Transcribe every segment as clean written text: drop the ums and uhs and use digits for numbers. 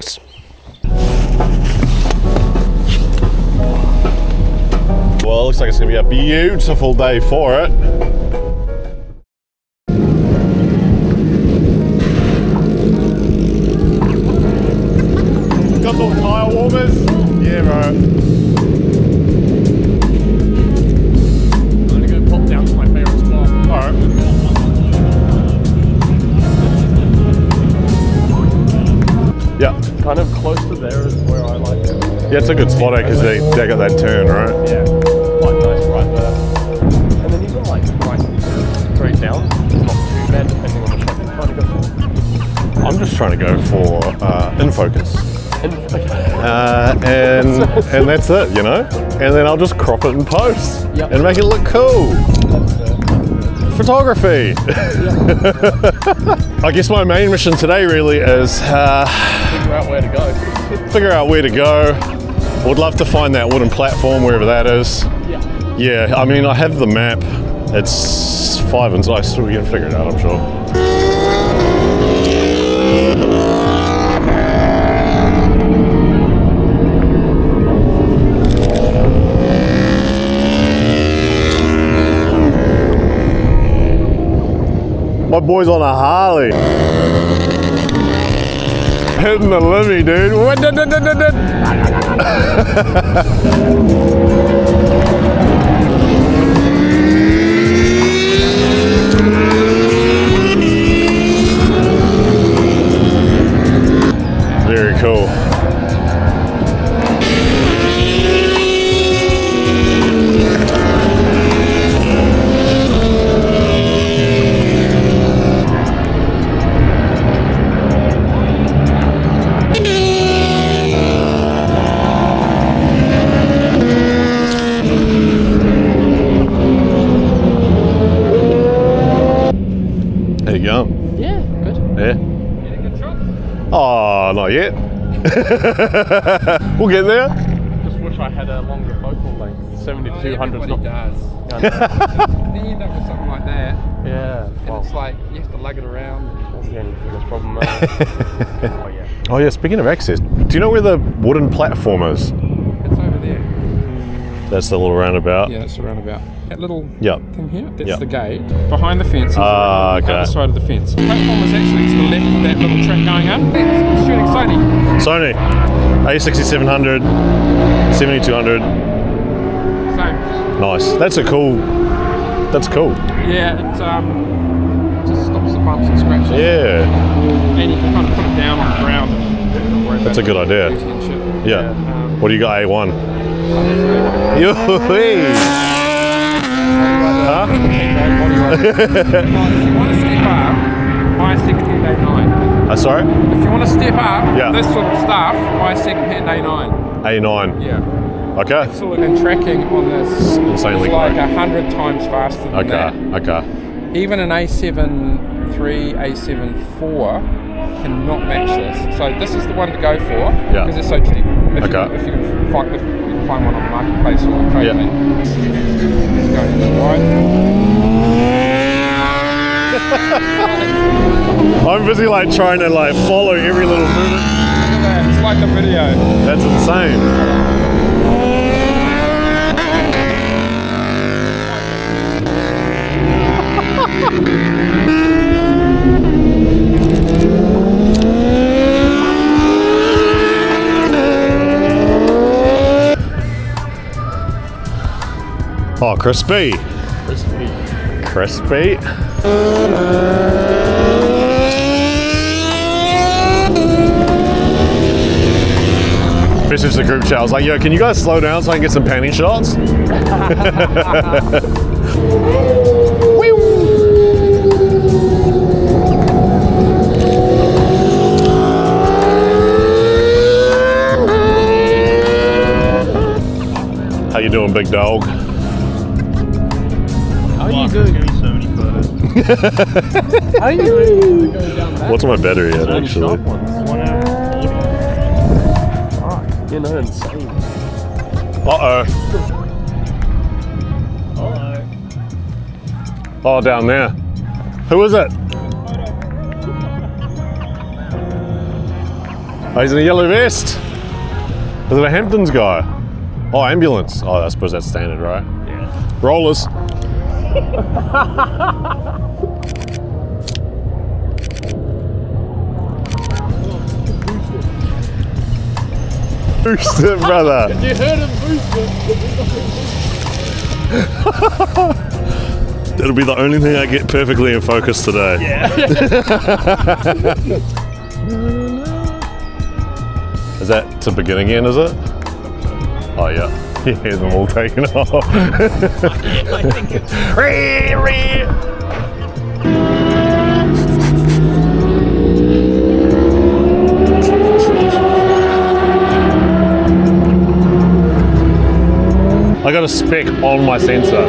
Nice. Well, it looks like it's going to be a beautiful day for it. Got little tyre warmers. Yeah, bro. I'm going to go pop down to my favourite spot. Alright. Yeah. Kind of close to there is where I like it. Yeah, it's a good spot because they got that turn, right? Yeah. Quite nice right there. And then even like right straight down, it's not too bad depending on the shot you're trying to go for. I'm just trying to go for in focus. And that's it, you know? And then I'll just crop it in post and make it look cool. Photography. I guess my main mission today really is Figure out where to go. Figure out where to go. Would love to find that wooden platform wherever that is. Yeah, I mean I have the map. It's 5 and so I still can figure it out, I'm sure. My boy's on a Harley. Hitting the limmy, dude. Very cool. How you going? Yeah, good. Yeah. Getting a good shot. Oh, not yet. We'll get there. Just wish I had a longer focal length. 7200's not. Does. Yeah, Then you end up with something like that, yeah. and Well, it's like you have to lug it around. that's the only biggest problem. Oh yeah. Oh yeah, speaking of access, do you know where the wooden platform is? It's over there. That's the little roundabout. Yeah, it's a roundabout. That little Yeah. thing here, that's Yeah. the gate. Behind the fence is Ah, the okay. other side of the fence. The platform is actually to the left of that little track going up. It's shooting Sony. Sony, A6700, 7200. Same. Nice. That's cool. Yeah, it just stops the bumps and scratches. Yeah, And you can kind of put it down on the ground. And that's a good idea. and shit. Yeah. What do you got, A1? Yoo-hoo-wee. Huh? If you want to step up, buy a second-hand A9. Sorry? If you want to step up Yeah. this sort of stuff, buy a second-hand A9. A9. Yeah. Okay. Absolutely. And tracking on this Insanely is like quick. 100 times faster than that. Okay. Even an A7 III, A7 IV cannot match this. So this is the one to go for because it's so cheap. If you can find one on the marketplace or trade it in. It's going this wide. I'm busy like trying to like follow every little movement. Look at that. It's like a video. That's insane. Oh, crispy. Crispy. Message the group chat. I was like, yo, can you guys slow down so I can get some panning shots? How you doing, big dog? How are you doing? So many photos. How are you doing? Going down that? What's my battery at, actually? 1 hour 40. Fuck, you know, insane. Uh-oh. Hello. Oh, down there. Who is it? Oh, he's in a yellow vest. Is it a Hamptons guy? Oh, ambulance. Oh, I suppose that's standard, right? Yeah. Rollers. Boost it, brother. You heard him boost it. It'll be the only thing I get perfectly in focus today. Yeah. Is that to begin again, is it? Oh, yeah. You hear them all taking off. Yeah, I think it's... I got a speck on my sensor.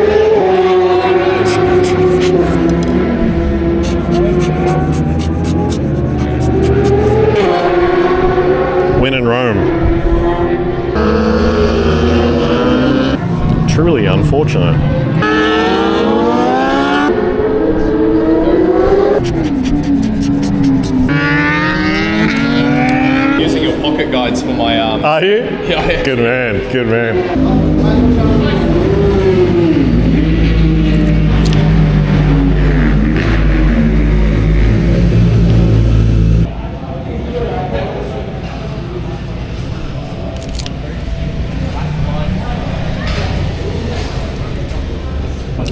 When in Rome. Truly unfortunate. Using your pocket guides for my Are you? Yeah. Good man, good man.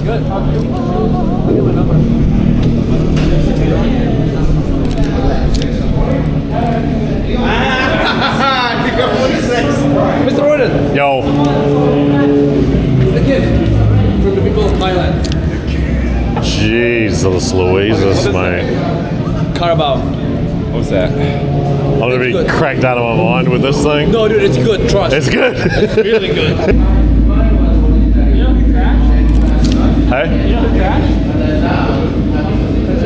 Good. I'll give you my number. Mr. Roden, Yo. it's a gift from the people of Thailand. Jesus Louises, mate. Carabao. What's that? I'm gonna be good. cracked out of my mind with this thing. No, dude, it's good. Trust. It's good. It's really good. Hey?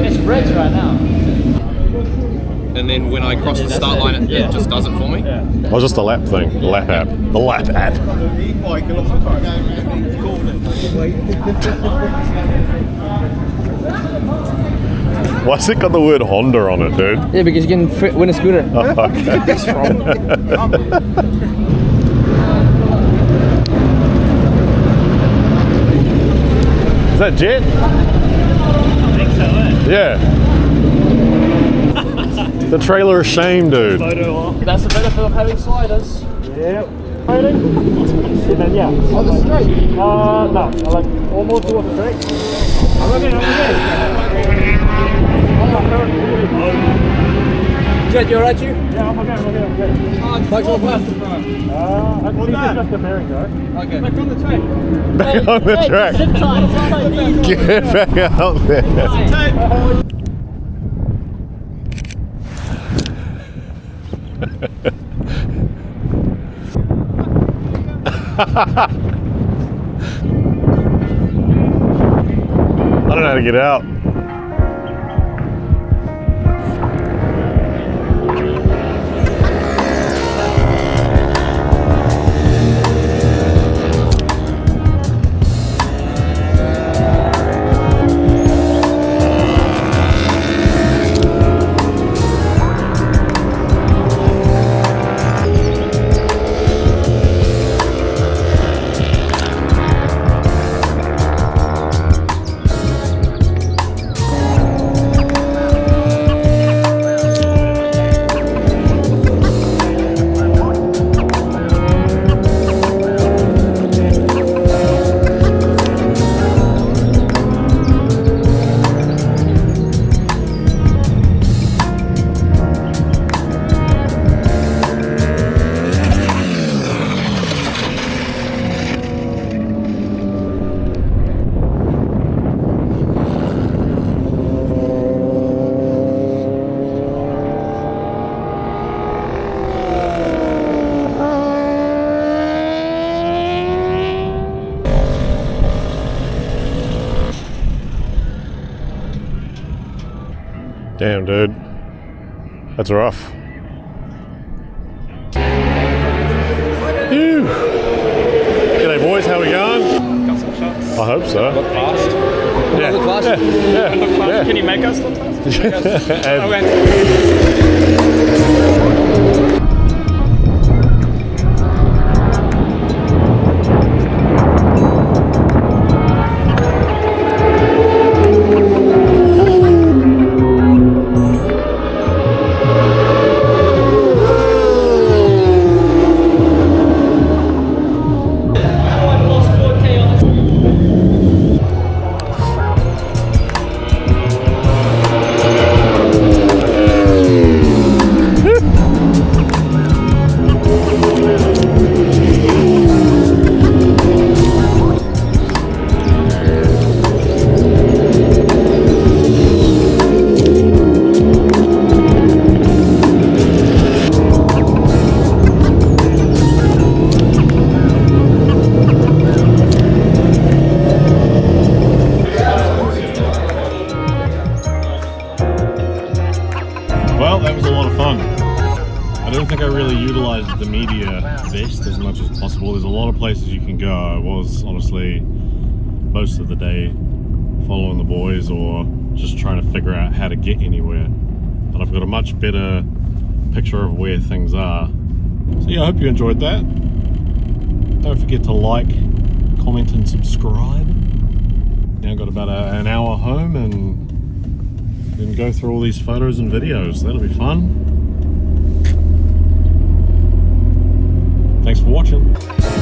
It's reds right now. and then when I cross the start line, it just does it for me. Oh, just the lap thing, the lap app. The lap app. Why's it got the word Honda on it, dude? Yeah, because you can win a scooter. Oh, okay. That's wrong. Is that Jet? I think so, Yeah. The trailer of shame, dude. That's the benefit of having sliders. Yep. And then, yeah. Oh, the straight. No, I like almost towards the straight. I'm okay. Jet, you alright, you? Yeah, I'm okay. Like all plastic, bro. I think it's just a bearing, though. Okay. Back on the track. Back on the track. Get back out there. I don't know how to get out. Damn, dude. That's rough. Phew. G'day, boys. How we going? Got some shots. I hope so. Look fast. Yeah. Look fast. Yeah. Look fast. Yeah. Can you make us look fast? And- Okay. much as possible. There's a lot of places you can go. I was honestly most of the day following the boys or just trying to figure out how to get anywhere. But I've got a much better picture of where things are. So yeah, I hope you enjoyed that. Don't forget to like, comment and subscribe. Now I've got about an hour home and then go through all these photos and videos. That'll be fun. Thanks for watching.